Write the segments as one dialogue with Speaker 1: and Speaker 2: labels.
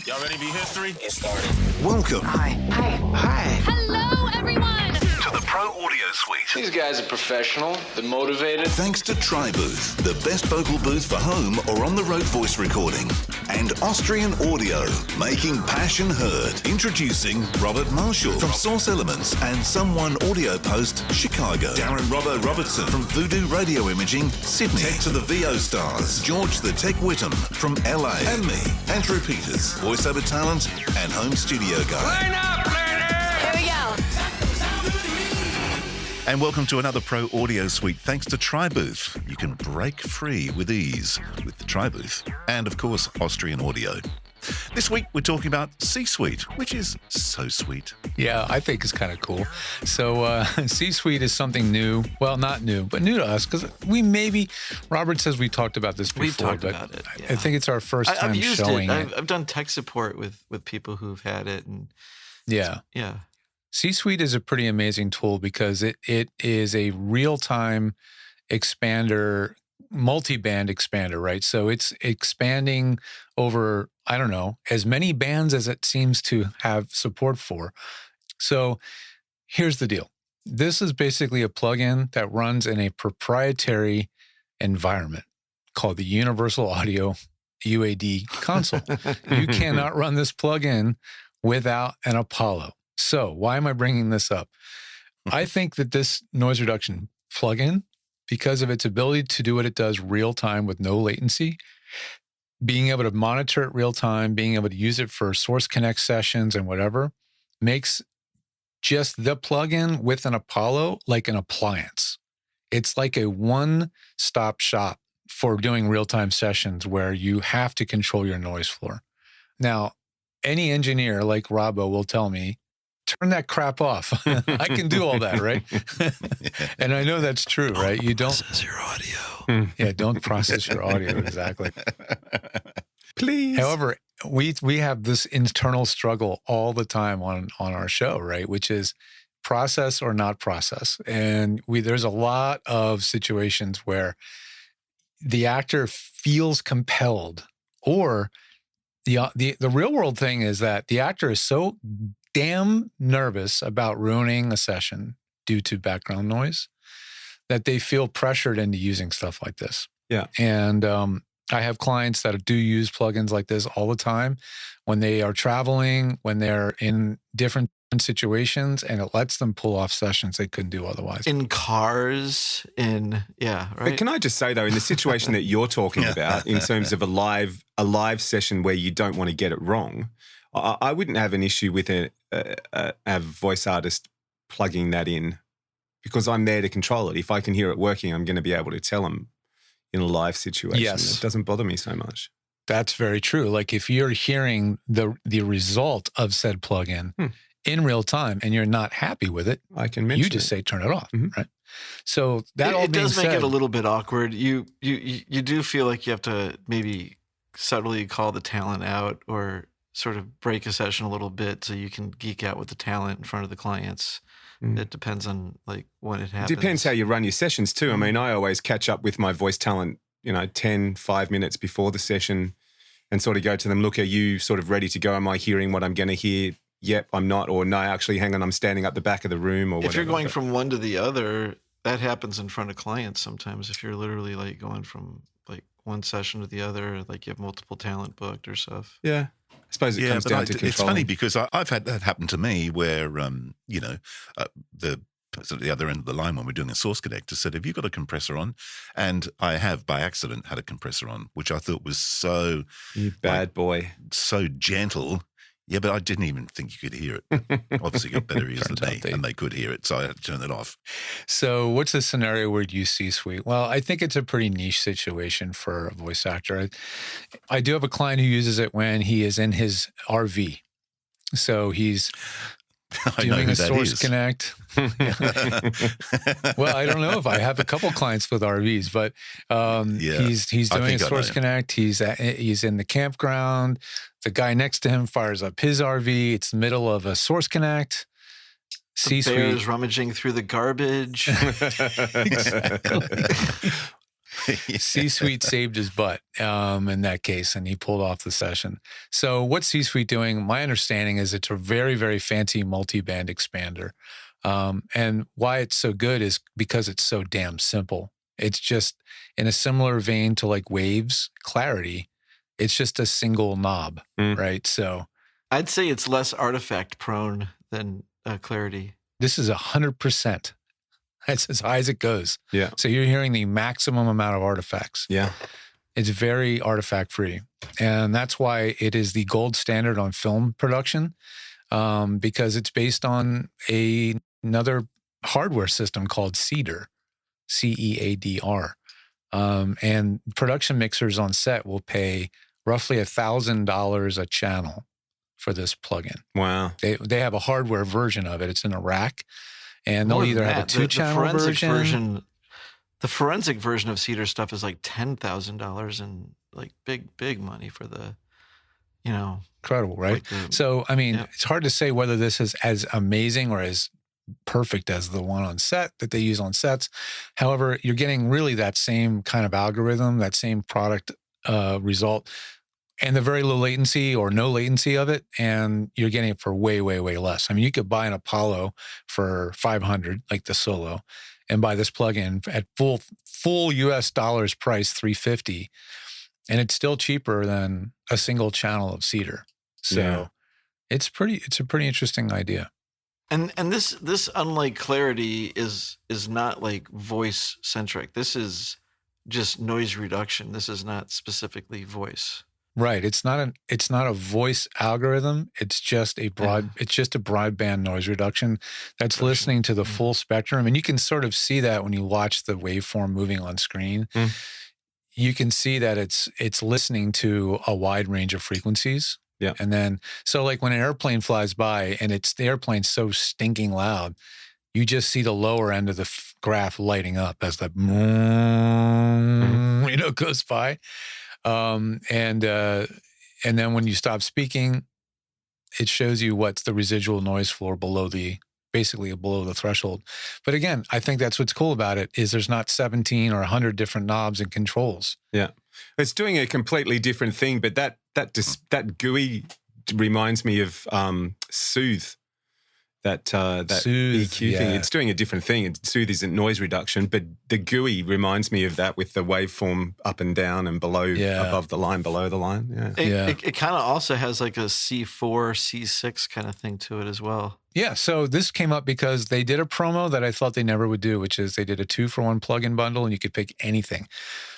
Speaker 1: Y'all ready to be history?
Speaker 2: Get started.
Speaker 3: Welcome.
Speaker 4: Hi.
Speaker 5: Hello, everyone.
Speaker 3: To the Pro Audio Suite.
Speaker 2: These guys are professional. They're motivated.
Speaker 3: Thanks to TriBooth, the best vocal booth for home or on-the-road voice recording. And Austrian Audio, making passion heard. Introducing Robert Marshall from Source Elements and Someone Audio Post, Chicago. Darren Robbo Robertson from Voodoo Radio Imaging, Sydney. Tech to the VO Stars, George the Tech Whittam from LA. And me, Andrew Peters, voiceover talent and home studio guy.
Speaker 5: Here we go.
Speaker 3: And welcome to another Pro Audio Suite. Thanks to TriBooth, you can break free with ease with the TriBooth and, of course, Austrian Audio. This week, we're talking about C-Suite, which is so sweet.
Speaker 6: Yeah, I think it's kind of cool. So C-Suite is something new. Well, not new, but new to us because Robert says we talked about this before.
Speaker 7: We've talked about it. Yeah.
Speaker 6: I think it's our first time
Speaker 7: I've used
Speaker 6: showing
Speaker 7: it.
Speaker 6: it.
Speaker 7: I've done tech support with people who've had it. And
Speaker 6: Yeah. C-Suite is a pretty amazing tool because it is a real-time expander, multi-band expander, right? So it's expanding over, I don't know, as many bands as it seems to have support for. So here's the deal. This is basically a plugin that runs in a proprietary environment called the Universal Audio UAD console. You cannot run this plugin without an Apollo. So why am I bringing this up? I think that this noise reduction plugin, because of its ability to do what it does real time with no latency, being able to monitor it real time, being able to use it for Source Connect sessions and whatever, makes just the plugin with an Apollo like an appliance. It's like a one-stop shop for doing real-time sessions where you have to control your noise floor. Now, any engineer like Robbo will tell me, turn that crap off. I can do all that, right? And I know that's true, right? You don't
Speaker 2: process your audio.
Speaker 6: Yeah, don't process your audio, exactly.
Speaker 7: Please.
Speaker 6: However, we have this internal struggle all the time on our show, right? Which is process or not process. And there's a lot of situations where the actor feels compelled, or the real world thing is that the actor is so damn nervous about ruining a session due to background noise that they feel pressured into using stuff like this.
Speaker 8: Yeah.
Speaker 6: And I have clients that do use plugins like this all the time when they are traveling, when they're in different situations, and it lets them pull off sessions they couldn't do otherwise.
Speaker 7: In cars, right?
Speaker 8: But can I just say though, in the situation that you're talking about, in terms of a live session where you don't want to get it wrong, I wouldn't have an issue with a voice artist plugging that in, because I'm there to control it. If I can hear it working, I'm going to be able to tell them in a live situation.
Speaker 6: Yes.
Speaker 8: It doesn't bother me so much.
Speaker 6: That's very true. Like if you're hearing the result of said plugin in real time and you're not happy with it,
Speaker 8: I can mention
Speaker 6: you just say turn it off,
Speaker 8: Mm-hmm.
Speaker 6: right? So that all
Speaker 7: it
Speaker 6: being
Speaker 7: does make
Speaker 6: said,
Speaker 7: it a little bit awkward. You do feel like you have to maybe subtly call the talent out or sort of break a session a little bit so you can geek out with the talent in front of the clients. It depends on like when it happens.
Speaker 8: Depends how you run your sessions too. I mean, I always catch up with my voice talent, 5 minutes before the session and sort of go to them, look, are you sort of ready to go? Am I hearing what I'm going to hear? Yep, I'm not. Or no, actually, hang on, I'm standing up the back of the room or whatever.
Speaker 7: If you're going from one to the other, that happens in front of clients sometimes. If you're literally like going from like one session to the other, like you have multiple talent booked or stuff.
Speaker 8: Yeah. I suppose it comes down to controlling.
Speaker 3: It's funny because I've had that happen to me where, the person at the other end of the line when we're doing a Source Connect said, have you got a compressor on? And I have, by accident, had a compressor on, which I thought was so...
Speaker 8: You bad boy.
Speaker 3: So gentle. Yeah, but I didn't even think you could hear it. Obviously got better ears than me, and they could hear it, so I had to turn it off.
Speaker 6: So what's the scenario where you see C-Suite? Well, I think it's a pretty niche situation for a voice actor. I do have a client who uses it when he is in his RV. So he's doing a Source Connect. Well, I don't know if I have a couple clients with RVs, but he's doing a Source Connect. He's in the campground. The guy next to him fires up his RV. It's the middle of a Source Connect.
Speaker 7: C-Suite. Bears rummaging through the garbage.
Speaker 6: Exactly. C-Suite saved his butt in that case, and he pulled off the session. So what's C-Suite doing? My understanding is it's a very, very fancy multi-band expander. And why it's so good is because it's so damn simple. It's just in a similar vein to like Waves Clarity. It's just a single knob, right? So
Speaker 7: I'd say it's less artifact prone than Clarity.
Speaker 6: this is 100%. That's as high as it goes.
Speaker 8: Yeah.
Speaker 6: So you're hearing the maximum amount of artifacts.
Speaker 8: Yeah.
Speaker 6: It's very artifact free. And that's why it is the gold standard on film production, because it's based on another hardware system called Cedar, CEADR. And production mixers on set will pay roughly $1,000 a channel for this plugin.
Speaker 8: Wow.
Speaker 6: They have a hardware version of it. It's in a rack. And they'll
Speaker 7: More than
Speaker 6: either have a
Speaker 7: that.
Speaker 6: two-channel version.
Speaker 7: The forensic version of Cedar stuff is like $10,000 and like big money for the,
Speaker 6: Incredible, right?
Speaker 7: like
Speaker 6: So, I mean,
Speaker 7: yeah.
Speaker 6: it's hard to say whether this is as amazing or as perfect as the one on set that they use on sets. However, you're getting really that same kind of algorithm, that same product result, and the very low latency or no latency of it, and you're getting it for way, way, way less. I mean, you could buy an Apollo for $500, like the Solo, and buy this plugin at full US dollars price, $350, and it's still cheaper than a single channel of Cedar. So
Speaker 8: Yeah.
Speaker 6: it's a pretty interesting idea.
Speaker 7: And this unlike Clarity is not like voice centric. This is just noise reduction. This is not specifically voice.
Speaker 6: Right. It's not a voice algorithm. It's just a broadband noise reduction that's listening to the full spectrum. And you can sort of see that when you watch the waveform moving on screen. You can see that it's listening to a wide range of frequencies.
Speaker 8: Yeah.
Speaker 6: And then, so like when an airplane flies by and the airplane's so stinking loud, you just see the lower end of the graph lighting up as the goes by. And then when you stop speaking, it shows you what's the residual noise floor basically below the threshold. But again, I think that's what's cool about it is there's not 17 or 100 different knobs and controls.
Speaker 8: Yeah. It's doing a completely different thing, but that GUI reminds me of Soothe. That
Speaker 6: Soothe,
Speaker 8: EQ thing, it's doing a different thing. Soothe isn't noise reduction, but the GUI reminds me of that with the waveform up and down and below, above the line, below the line. Yeah.
Speaker 7: It kind of also has like a C4, C6 kind of thing to it as well.
Speaker 6: Yeah, so this came up because they did a promo that I thought they never would do, which is they did a 2-for-1 plugin bundle and you could pick anything.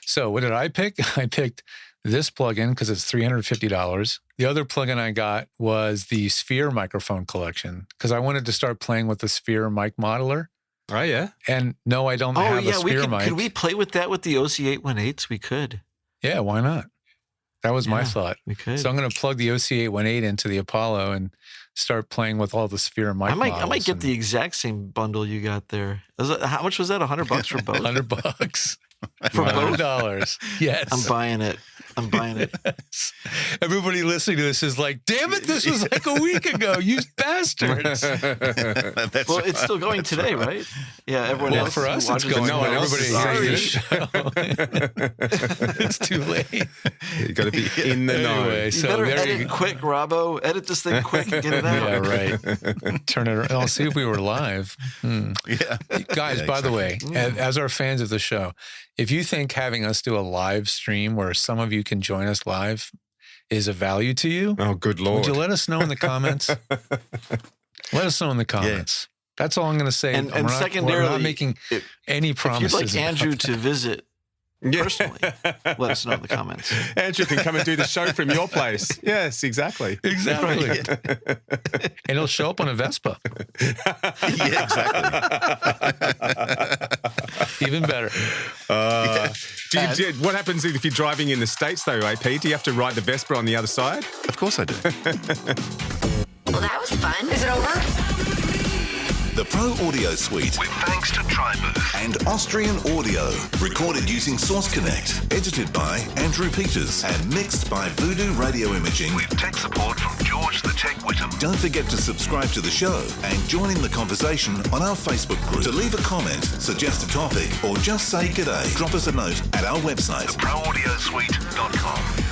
Speaker 6: So what did I pick? I picked this plugin because it's $350. The other plugin I got was the Sphere microphone collection because I wanted to start playing with the Sphere mic modeler.
Speaker 8: Oh, yeah.
Speaker 6: And no, I don't have a Sphere mic.
Speaker 7: Could we play with that with the OC818s? We could.
Speaker 6: Yeah, why not? That was my thought.
Speaker 7: We could.
Speaker 6: So I'm going to plug the OC818 into the Apollo and start playing with all the Sphere mic models.
Speaker 7: I might get the exact same bundle you got there. How much was that? $100 for both?
Speaker 6: $100
Speaker 7: for both
Speaker 6: $100. Yes.
Speaker 7: I'm buying it.
Speaker 6: Yes. Everybody listening to this is like, damn it, this was like a week ago, you bastards.
Speaker 7: Well, it's still going today, right? Yeah, everyone else.
Speaker 6: For us, it's going. No one else is hearing this show. It's too late.
Speaker 8: You got to be in the know.
Speaker 6: Anyway,
Speaker 7: You
Speaker 6: so
Speaker 7: better
Speaker 6: there
Speaker 7: edit
Speaker 6: you go.
Speaker 7: quick, Robbo. Edit this thing quick and get it out.
Speaker 6: Yeah, right. Turn it around. I'll see if we were live.
Speaker 1: Yeah.
Speaker 6: Guys, by the way, as our fans of the show, if you think having us do a live stream where some of you can join us live is of value to you,
Speaker 8: Oh, good Lord.
Speaker 6: would you let us know in the comments? Let us know in the comments. That's all I'm going to say.
Speaker 7: And
Speaker 6: we're
Speaker 7: secondarily,
Speaker 6: not making any
Speaker 7: If
Speaker 6: promises.
Speaker 7: you'd like
Speaker 6: about
Speaker 7: Andrew
Speaker 6: that.
Speaker 7: to visit personally, let us know in the comments.
Speaker 8: Andrew can come and do the show from your place. Yes, exactly.
Speaker 6: Exactly. And he'll show up on a Vespa.
Speaker 1: Yeah, exactly.
Speaker 6: Even better.
Speaker 8: What happens if you're driving in the States, though, AP? Do you have to ride the Vespa on the other side?
Speaker 1: Of course I do.
Speaker 5: Well, that was fun. Is it over?
Speaker 3: The Pro Audio Suite
Speaker 4: With thanks to TriBooth.
Speaker 3: and Austrian Audio. Recorded using Source Connect. Edited by Andrew Peters and mixed by Voodoo Radio Imaging.
Speaker 4: With tech support from George the Tech Whittam.
Speaker 3: Don't forget to subscribe to the show and join in the conversation on our Facebook group. To leave a comment, suggest a topic, or just say g'day, drop us a note at our website, theproaudiosuite.com.